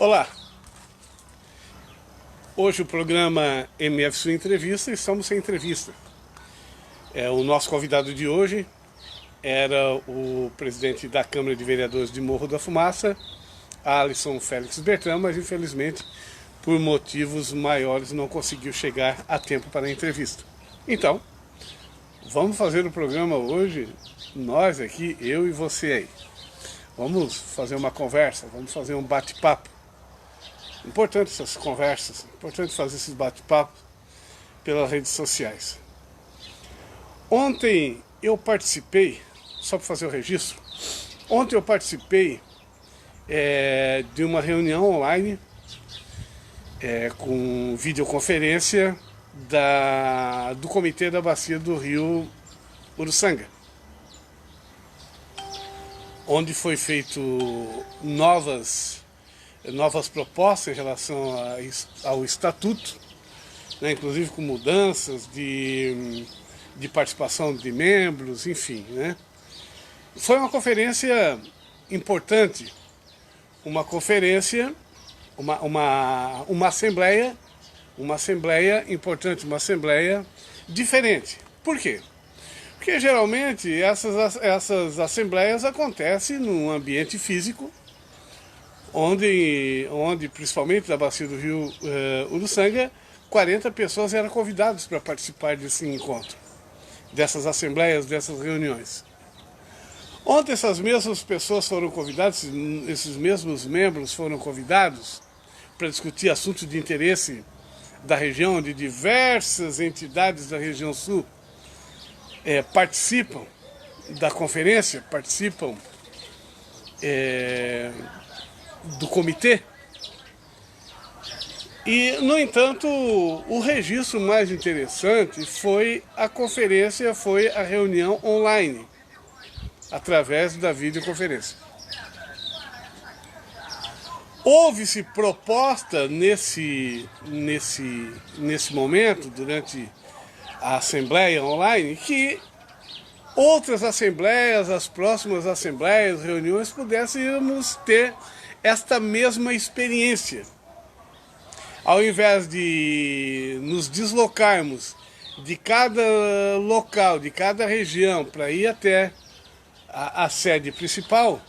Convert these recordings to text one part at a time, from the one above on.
Olá, hoje o programa MF Sua Entrevista, estamos sem entrevista. O nosso convidado de hoje era o presidente da Câmara de Vereadores de Morro da Fumaça, Alisson Félix Bertrand, mas infelizmente por motivos maiores não conseguiu chegar a tempo para a entrevista. Então, vamos fazer o programa hoje, nós aqui, eu e você aí. Vamos fazer uma conversa, vamos fazer um bate-papo. Importante essas conversas, importante fazer esses bate-papos pelas redes sociais. Ontem eu participei, só para fazer o registro, ontem eu participei de uma reunião online com videoconferência do Comitê da Bacia do Rio Uruçanga, onde foi feito novas propostas em relação ao estatuto, né, inclusive com mudanças de participação de membros, enfim, né. Foi uma conferência importante, uma conferência, uma assembleia importante, uma assembleia diferente. Por quê? Porque geralmente essas assembleias acontecem num ambiente físico, onde principalmente da Bacia do Rio Uruçanga, 40 pessoas eram convidadas para participar desse encontro, dessas assembleias, dessas reuniões. Ontem essas mesmas pessoas foram convidadas, esses mesmos membros foram convidados para discutir assuntos de interesse da região, onde diversas entidades da região sul participam da conferência, participam do comitê. E, no entanto, o registro mais interessante foi a conferência, foi a reunião online, através da videoconferência. Houve-se proposta nesse momento, durante a assembleia online, que outras assembleias, as próximas assembleias, reuniões, pudéssemos ter esta mesma experiência. Ao invés de nos deslocarmos de cada local, de cada região, para ir até a sede principal,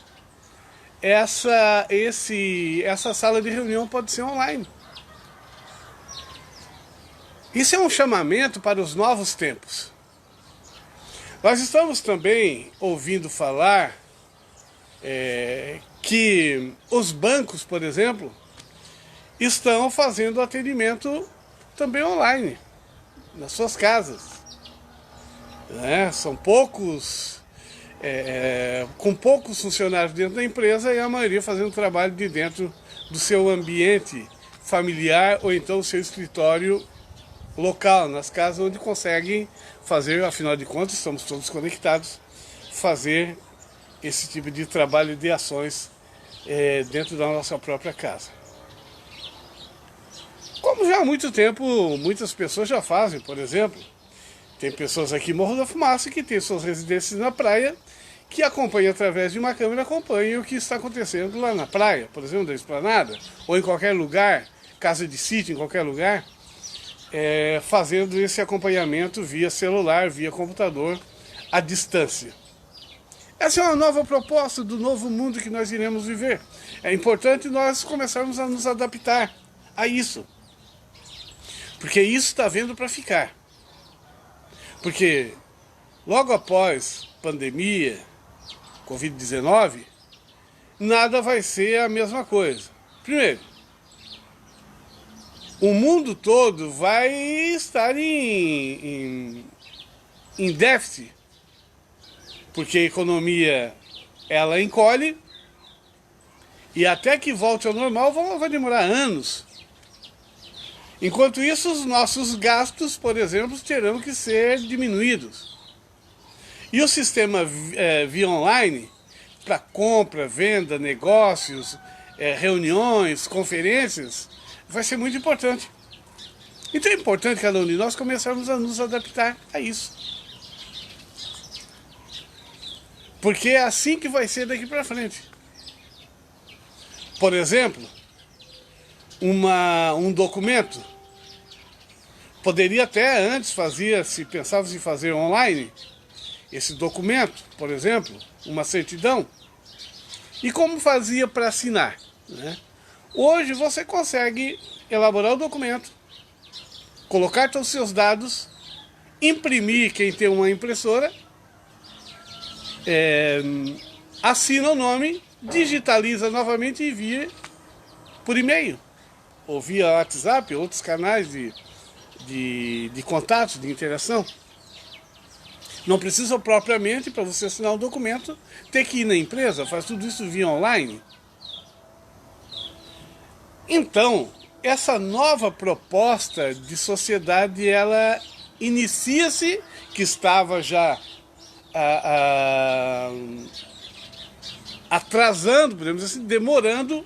essa sala de reunião pode ser online. Isso é um chamamento para os novos tempos. Nós estamos também ouvindo falar que os bancos, por exemplo, estão fazendo atendimento também online, nas suas casas. São poucos, com poucos funcionários dentro da empresa, e a maioria fazendo trabalho de dentro do seu ambiente familiar ou então o seu escritório local, nas casas onde conseguem fazer, afinal de contas, estamos todos conectados, fazer esse tipo de trabalho, de ações dentro da nossa própria casa. Como já há muito tempo, muitas pessoas já fazem, por exemplo, tem pessoas aqui em Morro da Fumaça que têm suas residências na praia, que acompanham através de uma câmera, acompanham o que está acontecendo lá na praia, por exemplo, da esplanada, ou em qualquer lugar, casa de sítio, em qualquer lugar, fazendo esse acompanhamento via celular, via computador, à distância. Essa é uma nova proposta do novo mundo que nós iremos viver. É importante nós começarmos a nos adaptar a isso. Porque isso está vindo para ficar. Porque logo após pandemia, Covid-19, nada vai ser a mesma coisa. Primeiro, o mundo todo vai estar em déficit, porque a economia ela encolhe, e até que volte ao normal vai demorar anos. Enquanto isso, os nossos gastos, por exemplo, terão que ser diminuídos. E o sistema via online, para compra, venda, negócios, reuniões, conferências, vai ser muito importante. Então é importante cada um de nós começarmos a nos adaptar a isso. Porque é assim que vai ser daqui para frente. Por exemplo, um documento, poderia até antes se pensava em fazer online, esse documento, por exemplo, uma certidão, e como fazia para assinar, né? Hoje você consegue elaborar o documento, colocar todos os seus dados, imprimir, quem tem uma impressora, assina o nome, digitaliza novamente e envia por e-mail, ou via WhatsApp, outros canais de contatos, de interação. Não precisa propriamente, para você assinar um documento, ter que ir na empresa, faz tudo isso via online. Então, essa nova proposta de sociedade, ela inicia-se, que estava já atrasando, podemos dizer assim, demorando,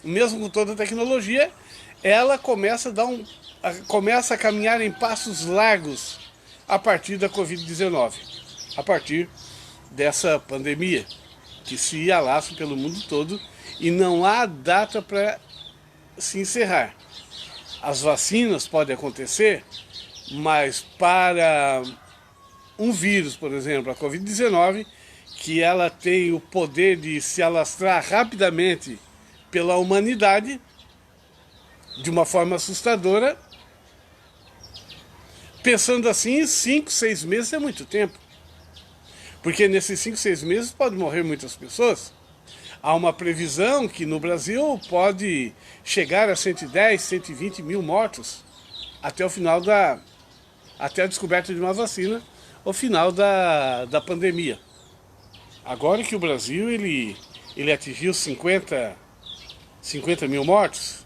mesmo com toda a tecnologia, ela começa a caminhar em passos largos a partir da Covid-19, a partir dessa pandemia que se alastra pelo mundo todo e não há data para se encerrar. As vacinas podem acontecer, mas para um vírus, por exemplo, a Covid-19, que ela tem o poder de se alastrar rapidamente pela humanidade, de uma forma assustadora, pensando assim, 5, 6 meses é muito tempo. Porque nesses 5, 6 meses pode morrer muitas pessoas. Há uma previsão que no Brasil pode chegar a 110, 120 mil mortos até o final até a descoberta de uma vacina, o final da pandemia. Agora que o Brasil ele atingiu 50 mil mortos,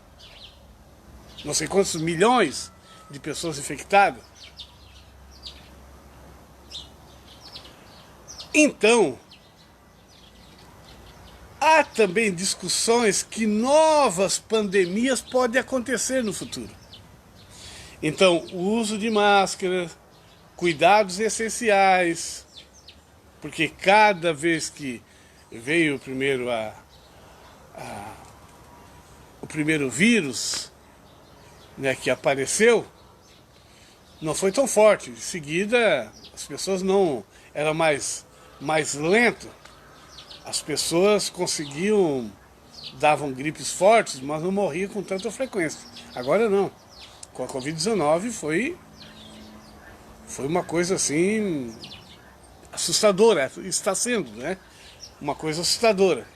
não sei quantos milhões de pessoas infectadas. Então, há também discussões que novas pandemias podem acontecer no futuro. Então, o uso de máscara, cuidados essenciais, porque cada vez que veio o primeiro vírus, né, que apareceu, não foi tão forte. Em seguida, as pessoas não eram mais lento. As pessoas davam gripes fortes, mas não morriam com tanta frequência. Agora não. Com a Covid-19 foi uma coisa assim assustadora, está sendo, né? Uma coisa assustadora.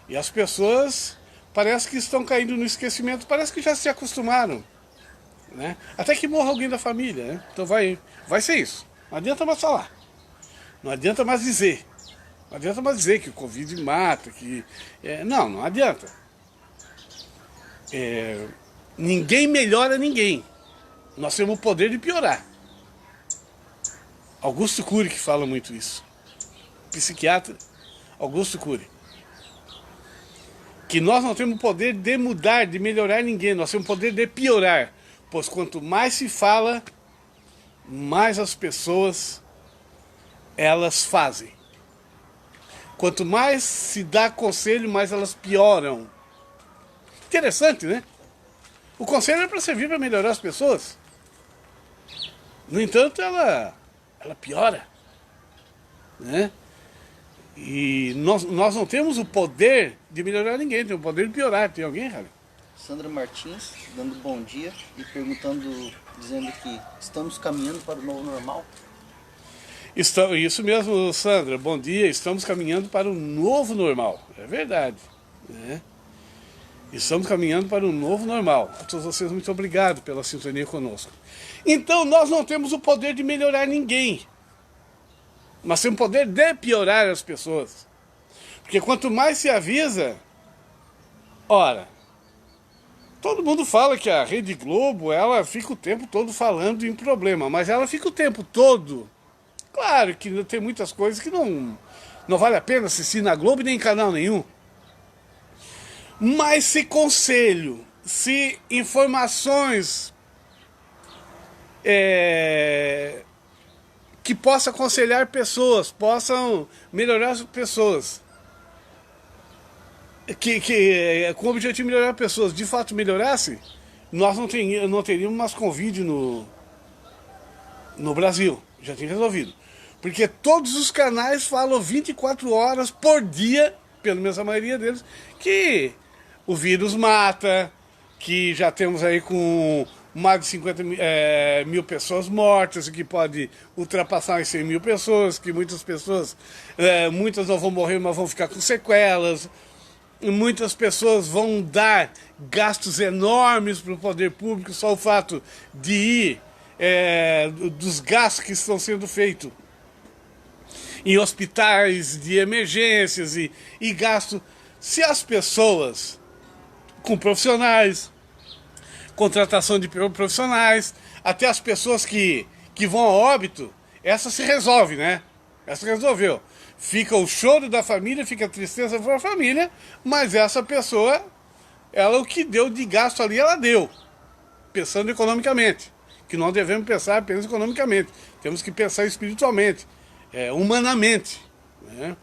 E as pessoas parece que estão caindo no esquecimento, parece que já se acostumaram, né? Até que morra alguém da família, né? Então vai ser isso. Não adianta mais falar. Não adianta mais dizer. Não adianta mais dizer que o Covid mata, não adianta. Ninguém melhora ninguém. Nós temos o poder de piorar. Augusto Cury que fala muito isso. Psiquiatra Augusto Cury. Que nós não temos o poder de mudar, de melhorar ninguém. Nós temos o poder de piorar. Pois quanto mais se fala, mais as pessoas elas fazem. Quanto mais se dá conselho, mais elas pioram. Interessante, né? O conselho é para servir para melhorar as pessoas. No entanto, ela piora, né? E nós não temos o poder de melhorar ninguém, temos o poder de piorar. Tem alguém, Rally? Sandra Martins, dando bom dia e dizendo que estamos caminhando para o novo normal. Isso mesmo, Sandra, bom dia, estamos caminhando para o novo normal, é verdade, né? Estamos caminhando para um novo normal. A todos vocês, muito obrigado pela sintonia conosco. Então, nós não temos o poder de melhorar ninguém. Nós temos o poder de piorar as pessoas. Porque quanto mais se avisa... Ora, todo mundo fala que a Rede Globo, ela fica o tempo todo falando em problema, mas ela fica o tempo todo... Claro que tem muitas coisas que não vale a pena assistir na Globo nem em canal nenhum. Mas se conselho, se informações que possam aconselhar pessoas, possam melhorar as pessoas, com o objetivo de melhorar pessoas, de fato melhorasse, nós não teríamos mais Covid no Brasil. Já tinha resolvido. Porque todos os canais falam 24 horas por dia, pelo menos a maioria deles, que o vírus mata, que já temos aí com mais de 50 mil pessoas mortas, que pode ultrapassar as 100 mil pessoas, que muitas pessoas, muitas não vão morrer, mas vão ficar com sequelas. Muitas pessoas vão dar gastos enormes para o poder público, só o fato de ir, dos gastos que estão sendo feitos em hospitais de emergências e gasto. Se as pessoas com profissionais, contratação de profissionais, até as pessoas que vão a óbito, essa se resolve, né? Essa resolveu. Fica o choro da família, fica a tristeza para a família, mas essa pessoa, ela o que deu de gasto ali, ela deu, pensando economicamente, que não devemos pensar apenas economicamente, temos que pensar espiritualmente, humanamente, né?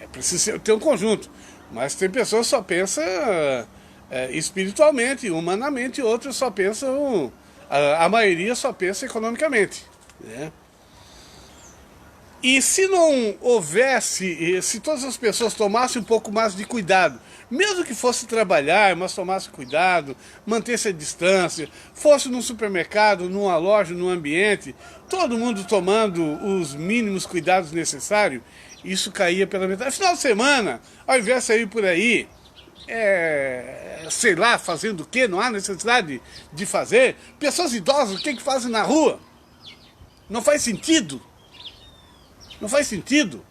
É preciso ter um conjunto, mas tem pessoas que só pensam espiritualmente, humanamente, outras só pensam, a maioria só pensa economicamente, né? E se não houvesse, se todas as pessoas tomassem um pouco mais de cuidado, mesmo que fosse trabalhar, mas tomasse cuidado, mantesse a distância, fosse num supermercado, numa loja, num ambiente, todo mundo tomando os mínimos cuidados necessários, isso caía pela metade. Final de semana, ao invés de sair por aí, sei lá, fazendo o quê? Não há necessidade de fazer. Pessoas idosas, o que fazem na rua? Não faz sentido. Não faz sentido.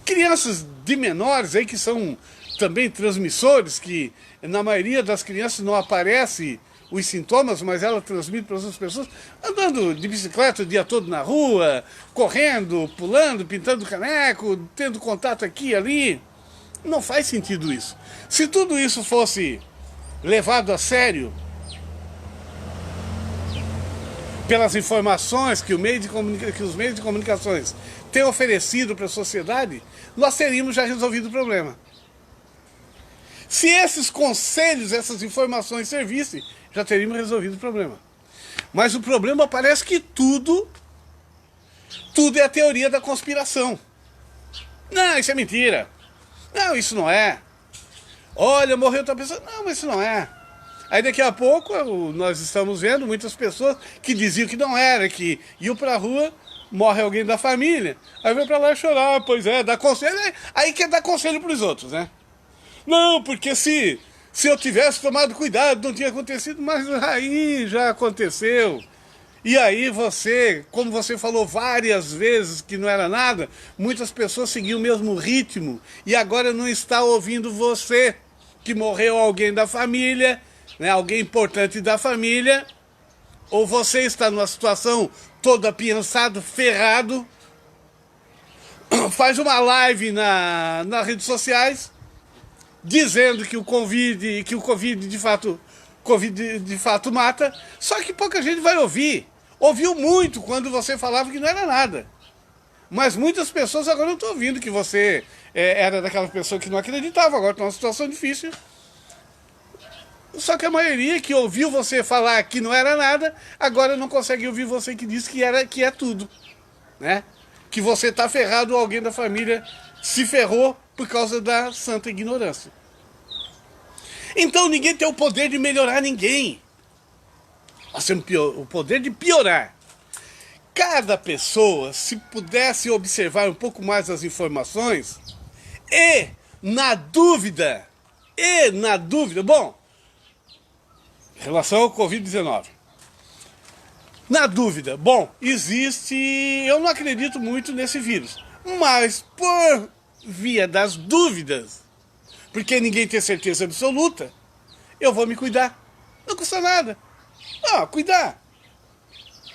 Crianças de menores aí que são também transmissores, que na maioria das crianças não aparecem os sintomas, mas ela transmite para outras pessoas, andando de bicicleta o dia todo na rua, correndo, pulando, pintando caneco, tendo contato aqui e ali. Não faz sentido isso. Se tudo isso fosse levado a sério, pelas informações que os meios de comunicações têm oferecido para a sociedade, nós teríamos já resolvido o problema. Se esses conselhos, essas informações servissem, já teríamos resolvido o problema. Mas o problema parece que tudo é a teoria da conspiração. Não, isso é mentira. Não, isso não é. Olha, morreu outra pessoa. Não, mas isso não é. Aí daqui a pouco nós estamos vendo muitas pessoas que diziam que não era, que iam para a rua, morre alguém da família, aí vem para lá chorar, pois é, dá conselho, aí quer dar conselho para os outros, né? Não, porque se eu tivesse tomado cuidado, não tinha acontecido, mas aí já aconteceu. E aí você, como você falou várias vezes que não era nada, muitas pessoas seguiam o mesmo ritmo e agora não está ouvindo você, que morreu alguém da família, né, alguém importante da família, ou você está numa situação todo apiançado, ferrado, faz uma live nas redes sociais, dizendo que o Covid de fato mata, só que pouca gente vai ouvir. Ouviu muito quando você falava que não era nada. Mas muitas pessoas agora não estão ouvindo que você era daquela pessoa que não acreditava, agora está numa situação difícil. Só que a maioria que ouviu você falar que não era nada, agora não consegue ouvir você que diz que é tudo, né? Que você está ferrado ou alguém da família se ferrou por causa da santa ignorância. Então ninguém tem o poder de melhorar ninguém. Nós temos o poder de piorar. Cada pessoa, se pudesse observar um pouco mais as informações, e na dúvida, bom, em relação ao Covid-19. Na dúvida, bom, existe, eu não acredito muito nesse vírus, mas por via das dúvidas, porque ninguém tem certeza absoluta, eu vou me cuidar. Não custa nada. Cuidar.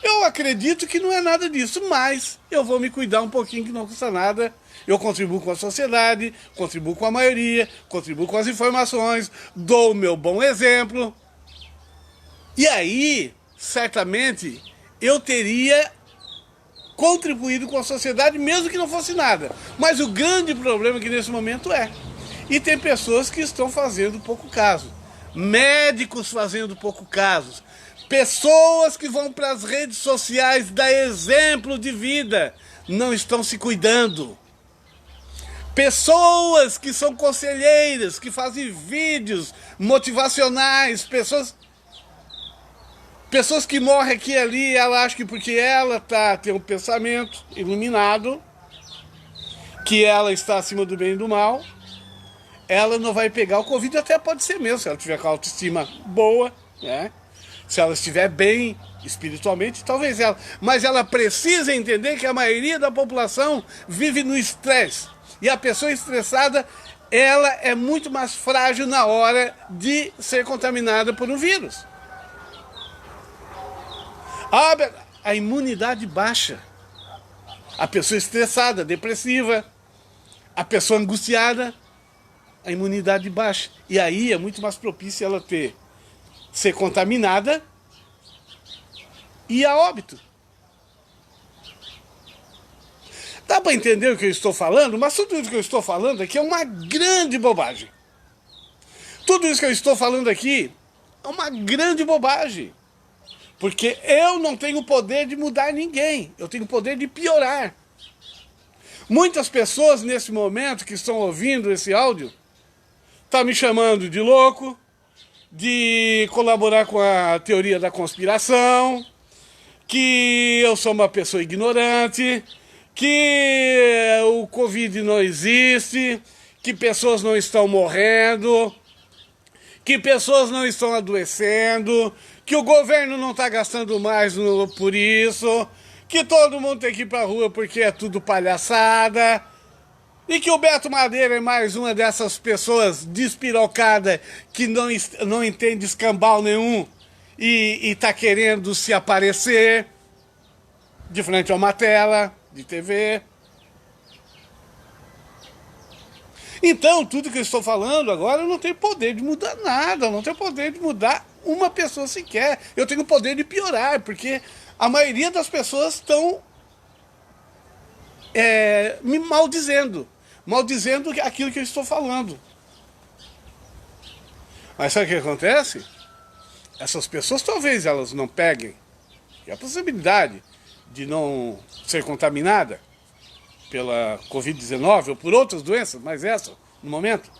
Eu acredito que não é nada disso, mas eu vou me cuidar um pouquinho que não custa nada. Eu contribuo com a sociedade, contribuo com a maioria, contribuo com as informações, dou o meu bom exemplo. E aí, certamente, eu teria contribuído com a sociedade, mesmo que não fosse nada. Mas o grande problema que nesse momento e tem pessoas que estão fazendo pouco caso. médicos fazendo pouco caso, pessoas que vão para as redes sociais dar exemplo de vida, não estão se cuidando. Pessoas que são conselheiras, que fazem vídeos motivacionais, pessoas que morrem aqui e ali, ela acha que porque ela tem um pensamento iluminado, que ela está acima do bem e do mal, ela não vai pegar o Covid, até pode ser mesmo, se ela tiver com a autoestima boa, né? Se ela estiver bem espiritualmente, talvez ela. Mas ela precisa entender que a maioria da população vive no estresse. E a pessoa estressada, ela é muito mais frágil na hora de ser contaminada por um vírus. A imunidade baixa. A pessoa estressada, depressiva, a pessoa angustiada, a imunidade baixa. E aí é muito mais propício ela ser contaminada e a óbito. Dá para entender o que eu estou falando? Mas tudo isso que eu estou falando aqui é uma grande bobagem. Tudo isso que eu estou falando aqui é uma grande bobagem. Porque eu não tenho o poder de mudar ninguém. Eu tenho o poder de piorar. Muitas pessoas nesse momento que estão ouvindo esse áudio estão me chamando de louco, de colaborar com a teoria da conspiração, que eu sou uma pessoa ignorante, que o Covid não existe, que pessoas não estão morrendo, que pessoas não estão adoecendo, que o governo não está gastando mais por isso, que todo mundo tem que ir para a rua porque é tudo palhaçada, e que o Beto Madeira é mais uma dessas pessoas despirocada que não entende escambau nenhum e está querendo se aparecer de frente a uma tela de TV. Então, tudo que eu estou falando agora, eu não tenho poder de mudar nada, eu não tenho poder de mudar uma pessoa sequer. Eu tenho o poder de piorar, porque a maioria das pessoas estão me maldizendo aquilo que eu estou falando. Mas sabe o que acontece? Essas pessoas talvez elas não peguem a possibilidade de não ser contaminada pela Covid-19 ou por outras doenças, mas essa, no momento.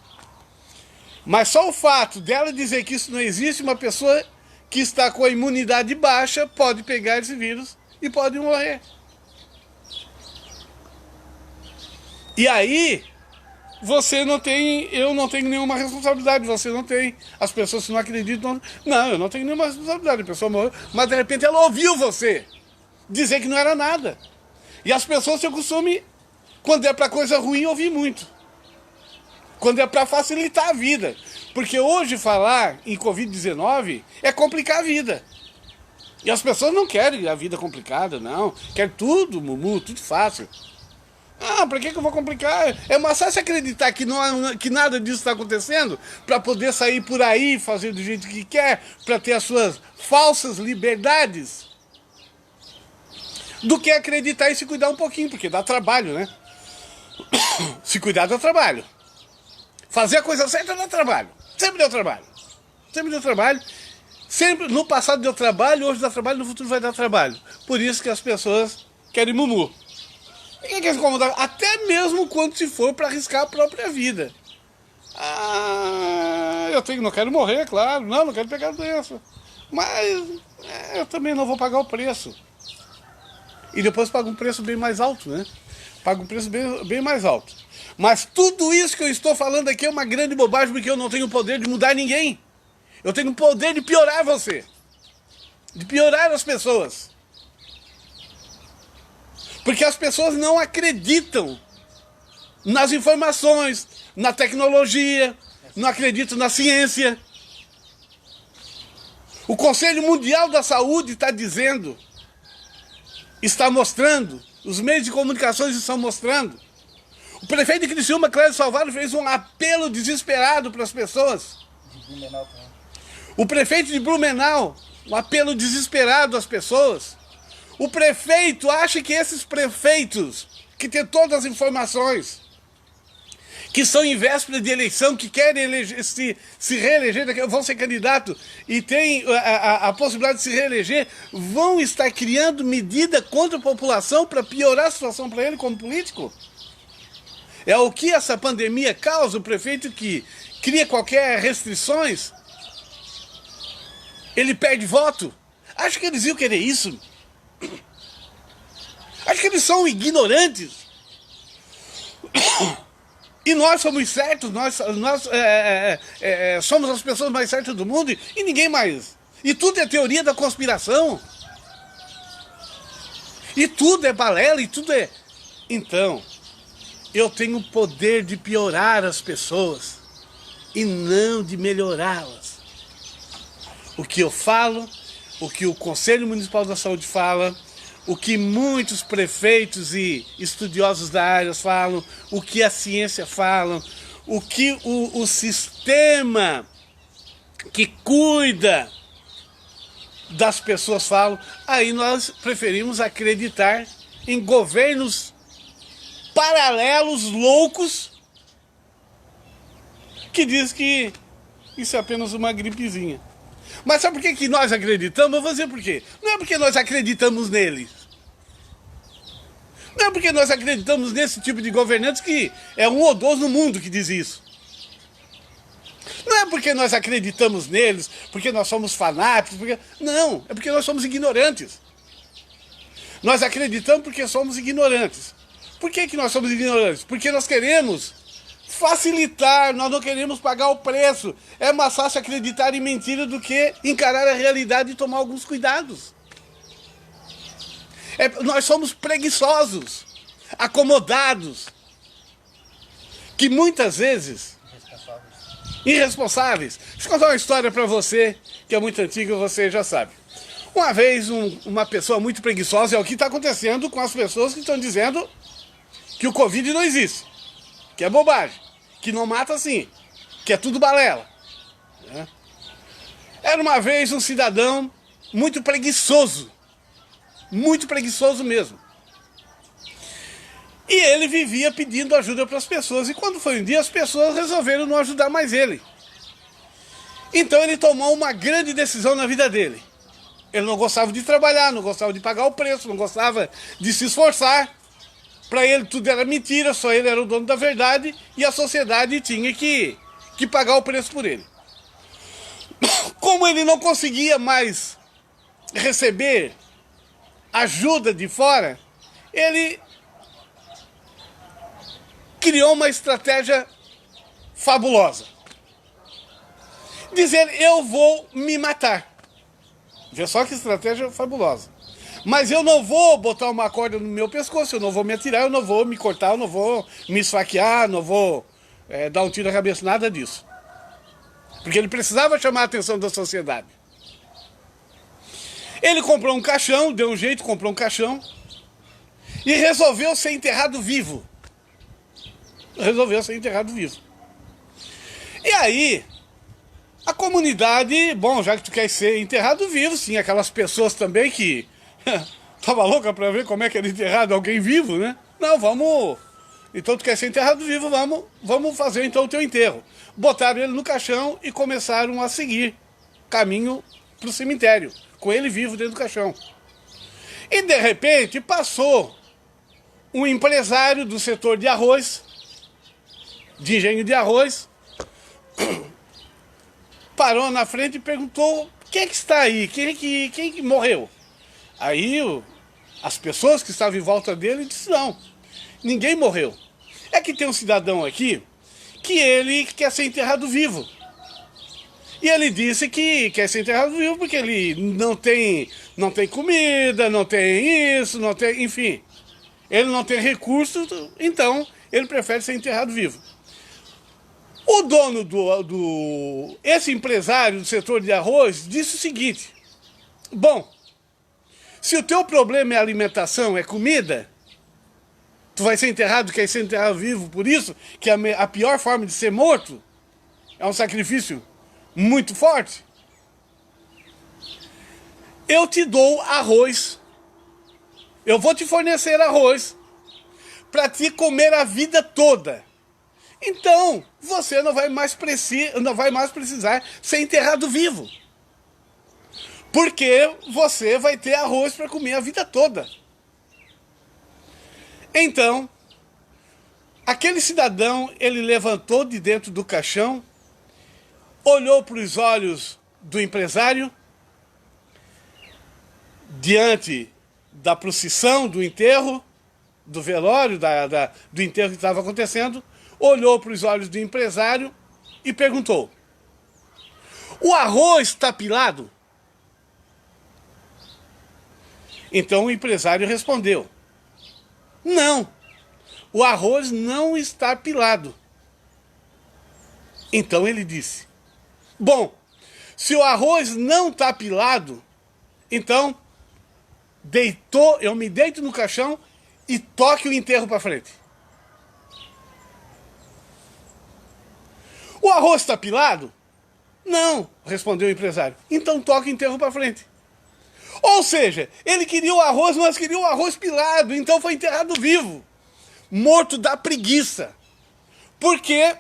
Mas só o fato dela dizer que isso não existe, uma pessoa que está com a imunidade baixa pode pegar esse vírus e pode morrer. E aí, eu não tenho nenhuma responsabilidade, você não tem, as pessoas que não acreditam, não, eu não tenho nenhuma responsabilidade, a pessoa morreu, mas de repente ela ouviu você dizer que não era nada. E as pessoas têm o costume, quando é para coisa ruim, ouvir muito. Quando é para facilitar a vida. Porque hoje falar em Covid-19 é complicar a vida. E as pessoas não querem a vida complicada, não. Querem tudo, Mumu, tudo fácil. Ah, pra que eu vou complicar? É mais fácil acreditar que nada disso está acontecendo para poder sair por aí, fazer do jeito que quer, para ter as suas falsas liberdades, do que acreditar e se cuidar um pouquinho, porque dá trabalho, né? Se cuidar dá trabalho. Fazer a coisa certa dá trabalho. Sempre deu trabalho. Sempre deu trabalho. Sempre, no passado deu trabalho, hoje dá trabalho, no futuro vai dar trabalho. Por isso que as pessoas querem Mumu. Ninguém quer se incomodar, até mesmo quando se for para arriscar a própria vida. Ah, não quero morrer, claro. Não quero pegar a doença. Mas eu também não vou pagar o preço. E depois pago um preço bem mais alto, né? Pago um preço bem mais alto. Mas tudo isso que eu estou falando aqui é uma grande bobagem, porque eu não tenho o poder de mudar ninguém. Eu tenho o poder de piorar você. De piorar as pessoas. Porque as pessoas não acreditam nas informações, na tecnologia, não acreditam na ciência. O Conselho Mundial da Saúde está mostrando, os meios de comunicação estão mostrando. O prefeito de Criciúma, Clédio Salvador, fez um apelo desesperado para as pessoas. De Blumenau também. O prefeito de Blumenau, um apelo desesperado às pessoas. O prefeito acha que esses prefeitos, que têm todas as informações, que são em véspera de eleição, que querem se reeleger, vão ser candidatos e têm a possibilidade de se reeleger, vão estar criando medida contra a população para piorar a situação para ele como político? É o que essa pandemia causa, o prefeito que cria qualquer restrições, ele perde voto. Acho que eles iam querer isso. Acho que eles são ignorantes. E nós somos certos, nós somos as pessoas mais certas do mundo e ninguém mais. E tudo é teoria da conspiração. E tudo é balela, e tudo é... Então, eu tenho o poder de piorar as pessoas e não de melhorá-las. O que eu falo, o que o Conselho Municipal da Saúde fala, o que muitos prefeitos e estudiosos da área falam, o que a ciência fala, o que o sistema que cuida das pessoas falam, aí nós preferimos acreditar em governos paralelos, loucos, que diz que isso é apenas uma gripezinha. Mas sabe por que nós acreditamos? Eu vou dizer por quê. Não é porque nós acreditamos neles. Não é porque nós acreditamos nesse tipo de governantes que é um ou dois no mundo que diz isso. Não é porque nós acreditamos neles, porque nós somos fanáticos, porque... Não, é porque nós somos ignorantes. Nós acreditamos porque somos ignorantes. Por que nós somos ignorantes? Porque nós queremos facilitar, nós não queremos pagar o preço. É mais fácil acreditar em mentira do que encarar a realidade e tomar alguns cuidados. Nós somos preguiçosos, acomodados, que muitas vezes... Irresponsáveis. Deixa eu contar uma história para você, que é muito antiga, você já sabe. Uma vez, uma pessoa muito preguiçosa, é o que está acontecendo com as pessoas que estão dizendo que o Covid não existe, que é bobagem, que não mata assim, que é tudo balela. Né? Era uma vez um cidadão muito preguiçoso mesmo. E ele vivia pedindo ajuda para as pessoas. E quando foi um dia, as pessoas resolveram não ajudar mais ele. Então ele tomou uma grande decisão na vida dele. Ele não gostava de trabalhar, não gostava de pagar o preço, não gostava de se esforçar. Para ele tudo era mentira, só ele era o dono da verdade e a sociedade tinha que pagar o preço por ele. Como ele não conseguia mais receber ajuda de fora, ele criou uma estratégia fabulosa. Dizer, eu vou me matar. Vê só que estratégia fabulosa. Mas eu não vou botar uma corda no meu pescoço, eu não vou me atirar, eu não vou me cortar, eu não vou me esfaquear, não vou dar um tiro na cabeça, nada disso. Porque ele precisava chamar a atenção da sociedade. Ele comprou um caixão, deu um jeito, comprou um caixão e resolveu ser enterrado vivo. E aí, a comunidade, bom, já que tu quer ser enterrado vivo, tinha aquelas pessoas também que tava louca pra ver como é que era enterrado alguém vivo, né? Não, vamos... Então tu quer ser enterrado vivo, vamos fazer então o teu enterro. Botaram ele no caixão e começaram a seguir caminho pro cemitério, com ele vivo dentro do caixão. E de repente passou um empresário do setor de arroz, de engenho de arroz, parou na frente e perguntou: quem é que está aí? Quem que morreu? Aí as pessoas que estavam em volta dele disseram: não, ninguém morreu. É que tem um cidadão aqui que ele quer ser enterrado vivo. E ele disse que quer ser enterrado vivo porque ele não tem comida, não tem isso, não tem, enfim. Ele não tem recursos, então ele prefere ser enterrado vivo. O dono esse empresário do setor de arroz disse o seguinte: bom, se o teu problema é alimentação, é comida, tu vai ser enterrado, quer ser enterrado vivo, por isso que a pior forma de ser morto é um sacrifício muito forte. Eu te dou arroz, eu vou te fornecer arroz para te comer a vida toda. Então, você não vai mais precisar ser enterrado vivo. Porque você vai ter arroz para comer a vida toda. Então, aquele cidadão, ele levantou de dentro do caixão, olhou para os olhos do empresário, diante da procissão, do enterro, do velório, do enterro que estava acontecendo, olhou para os olhos do empresário e perguntou: o arroz está pilado? Então o empresário respondeu: não, o arroz não está pilado. Então ele disse: bom, se o arroz não está pilado, então eu me deito no caixão e toque o enterro para frente. O arroz está pilado? Não, respondeu o empresário. Então toque o enterro para frente. Ou seja, ele queria o arroz, mas queria o arroz pilado, então foi enterrado vivo, morto da preguiça, porque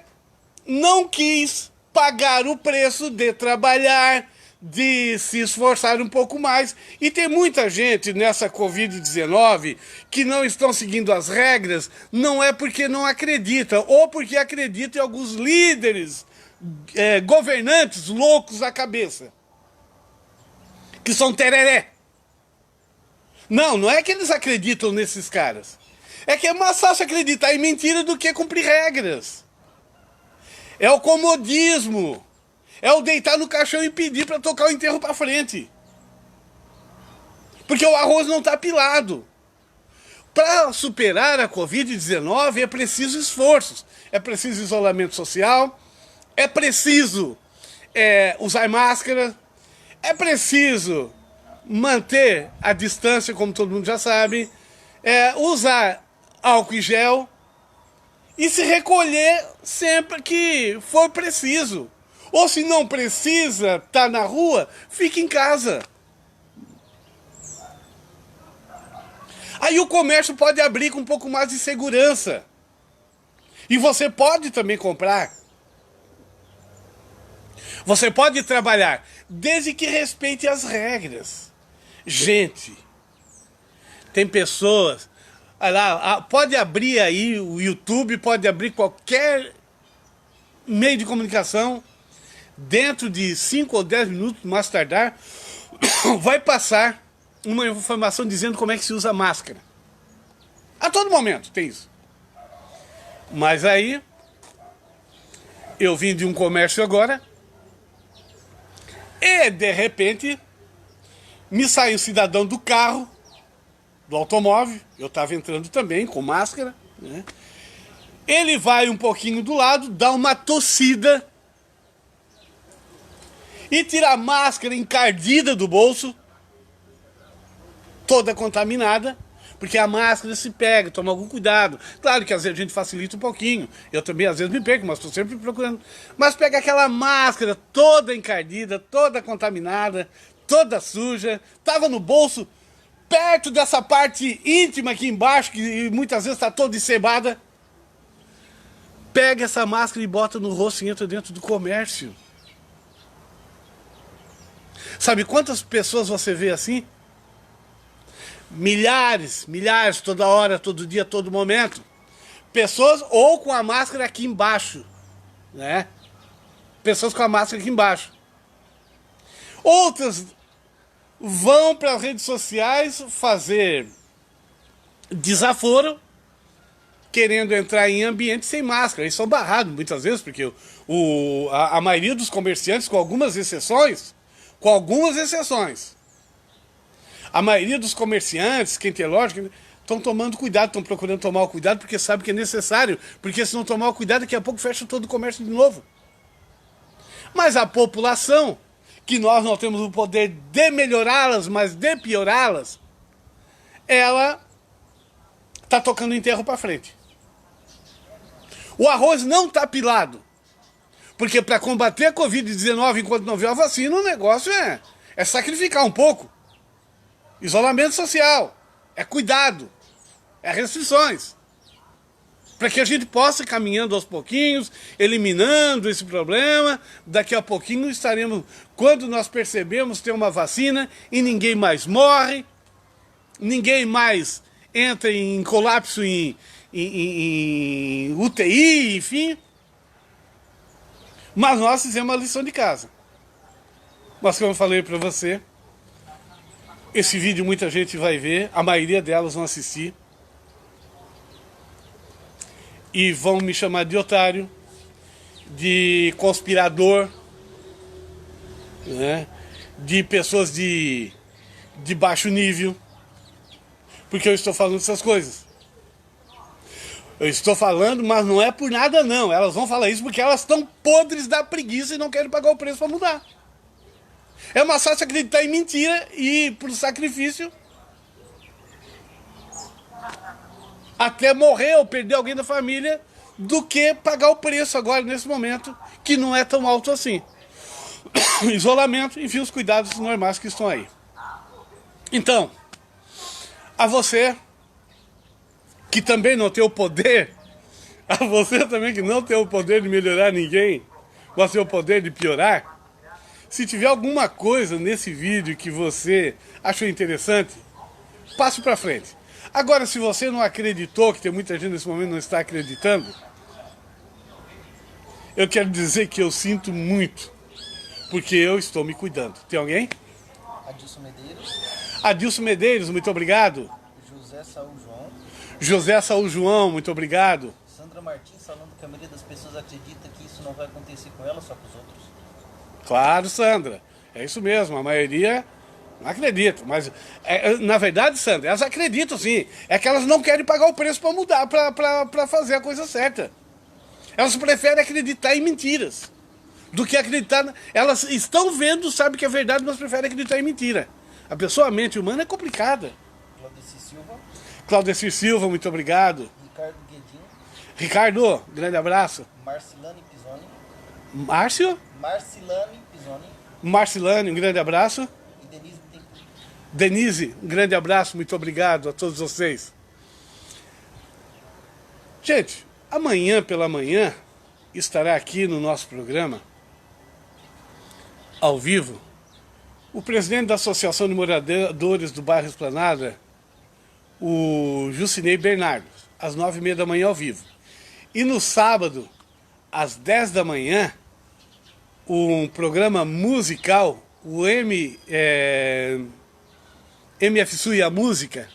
não quis pagar o preço de trabalhar, de se esforçar um pouco mais. E tem muita gente nessa Covid-19 que não estão seguindo as regras, não é porque não acreditam, ou porque acreditam em alguns líderes, governantes loucos da cabeça, que são tereré. Não é que eles acreditam nesses caras. É que é mais fácil acreditar em mentira do que cumprir regras. É o comodismo. É o deitar no caixão e pedir para tocar o enterro para frente. Porque o arroz não está pilado. Para superar a Covid-19 é preciso esforços. É preciso isolamento social. É preciso usar máscara. É preciso manter a distância, como todo mundo já sabe. Usar álcool em gel. E se recolher sempre que for preciso. Ou se não precisa estar na rua, fique em casa. Aí o comércio pode abrir com um pouco mais de segurança. E você pode também comprar. Você pode trabalhar, desde que respeite as regras. Gente, tem pessoas... Pode abrir aí o YouTube, pode abrir qualquer meio de comunicação. Dentro de 5 ou 10 minutos, mais tardar, vai passar uma informação dizendo como é que se usa máscara. A todo momento tem isso. Mas aí, eu vim de um comércio agora, e de repente, me sai um cidadão do carro, do automóvel, eu estava entrando também com máscara, né? Ele vai um pouquinho do lado, dá uma tossida, e tira a máscara encardida do bolso, toda contaminada, porque a máscara se pega, toma algum cuidado. Claro que às vezes a gente facilita um pouquinho, eu também às vezes me perco, mas estou sempre procurando. Mas pega aquela máscara toda encardida, toda contaminada, toda suja, estava no bolso, perto dessa parte íntima aqui embaixo, que muitas vezes está toda encebada. Pega essa máscara e bota no rosto e entra dentro do comércio. Sabe quantas pessoas você vê assim? Milhares, toda hora, todo dia, todo momento. Pessoas ou com a máscara aqui embaixo, né? Pessoas com a máscara aqui embaixo. Outras vão para as redes sociais fazer desaforo, querendo entrar em ambiente sem máscara. Eles são barrados muitas vezes, porque a maioria dos comerciantes, com algumas exceções, a maioria dos comerciantes, quem tem loja, estão tomando cuidado, estão procurando tomar o cuidado, porque sabem que é necessário, porque se não tomar o cuidado, daqui a pouco fecha todo o comércio de novo. Mas a população, que nós não temos o poder de melhorá-las, mas de piorá-las, ela está tocando o enterro para frente. O arroz não está pilado. Porque para combater a Covid-19 enquanto não vier a vacina, o negócio é sacrificar um pouco. Isolamento social, é cuidado, é restrições. para que a gente possa ir caminhando aos pouquinhos, eliminando esse problema. Daqui a pouquinho estaremos, quando nós percebemos ter uma vacina e ninguém mais morre, ninguém mais entra em colapso em UTI, enfim. Mas nós fizemos uma lição de casa. Mas como eu falei para você, esse vídeo muita gente vai ver, a maioria delas vão assistir. E vão me chamar de otário, de conspirador, né? De pessoas de baixo nível, porque eu estou falando essas coisas. Eu estou falando, mas não é por nada não. Elas vão falar isso porque elas estão podres da preguiça e não querem pagar o preço para mudar. É mais fácil acreditar em mentira e ir por sacrifício até morrer ou perder alguém da família, do que pagar o preço agora, nesse momento, que não é tão alto assim. Isolamento, enfim, os cuidados normais que estão aí. Então, a você, que também não tem o poder, a você também que não tem o poder de melhorar ninguém, mas tem o poder de piorar, se tiver alguma coisa nesse vídeo que você achou interessante, passe para frente. Agora, se você não acreditou, que tem muita gente nesse momento não está acreditando, eu quero dizer que eu sinto muito, porque eu estou me cuidando. Tem alguém? Adilson Medeiros. Adilson Medeiros, muito obrigado. José Saúl João. José Saúl João, muito obrigado. Sandra Martins falando que a maioria das pessoas acredita que isso não vai acontecer com ela, só com os outros. Claro, Sandra, é isso mesmo, a maioria não acredita, mas na verdade, Sandra, elas acreditam sim, é que elas não querem pagar o preço para mudar, para fazer a coisa certa. Elas preferem acreditar em mentiras do que acreditar, elas estão vendo, sabem que é verdade, mas preferem acreditar em mentira. A pessoa, a mente humana é complicada. Claudecir Silva. Claudecir Silva, muito obrigado. Ricardo Guedin. Ricardo, grande abraço. Marcilane Pisoni. Márcio? Marcilane Pisoni. Marcilane, um grande abraço. E Denise Bittencourt. Denise, um grande abraço, muito obrigado a todos vocês. Gente, amanhã pela manhã estará aqui no nosso programa, ao vivo, o presidente da Associação de Moradores do Bairro Esplanada, o Jucinei Bernardo, às 9h30 da manhã ao vivo. E no sábado, às 10 da manhã, um programa musical, o MF Sul e a Música,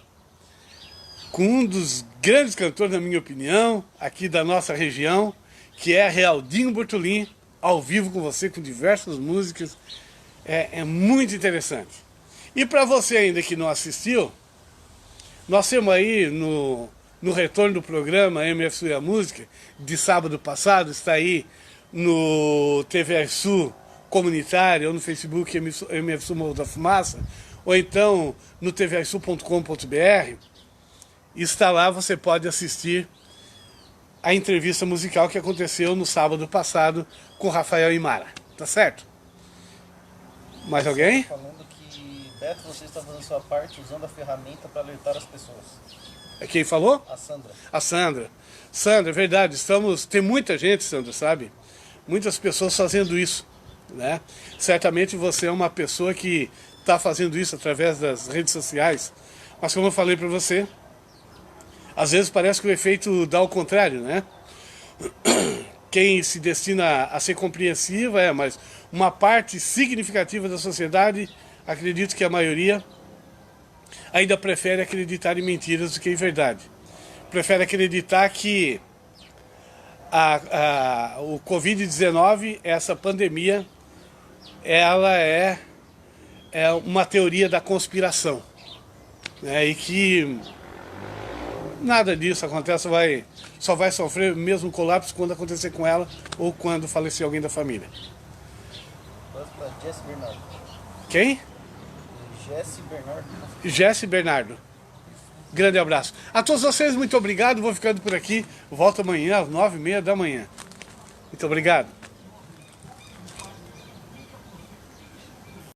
com um dos grandes cantores, na minha opinião, aqui da nossa região, que é Realdinho Bortolin, ao vivo com você, com diversas músicas. É muito interessante. E para você ainda que não assistiu, nós temos aí no retorno do programa MF Sul e a Música, de sábado passado, está aí no TV Sul Comunitário, ou no Facebook MF Sul Morro da Fumaça, ou então no tvasul.com.br, está lá, você pode assistir a entrevista musical que aconteceu no sábado passado com Rafael e Mara, tá certo? Mais alguém? Falando que, Beto, você está fazendo sua parte usando a ferramenta para alertar as pessoas. Quem falou? A Sandra. A Sandra. Sandra, é verdade, tem muita gente, Sandra, sabe? Muitas pessoas fazendo isso, né? Certamente você é uma pessoa que está fazendo isso através das redes sociais, mas como eu falei para você, às vezes parece que o efeito dá o contrário, né? Quem se destina a ser compreensiva mas uma parte significativa da sociedade, acredito que a maioria, ainda prefere acreditar em mentiras do que em verdade. Prefere acreditar que o Covid-19, essa pandemia, ela é uma teoria da conspiração, né? E que nada disso acontece, só vai sofrer mesmo colapso quando acontecer com ela ou quando falecer alguém da família. Jesse Bernardo. Quem? Jesse Bernardo. Jesse Bernardo. Grande abraço. A todos vocês, muito obrigado. Vou ficando por aqui. Volto amanhã às 9h30 da manhã. Muito obrigado.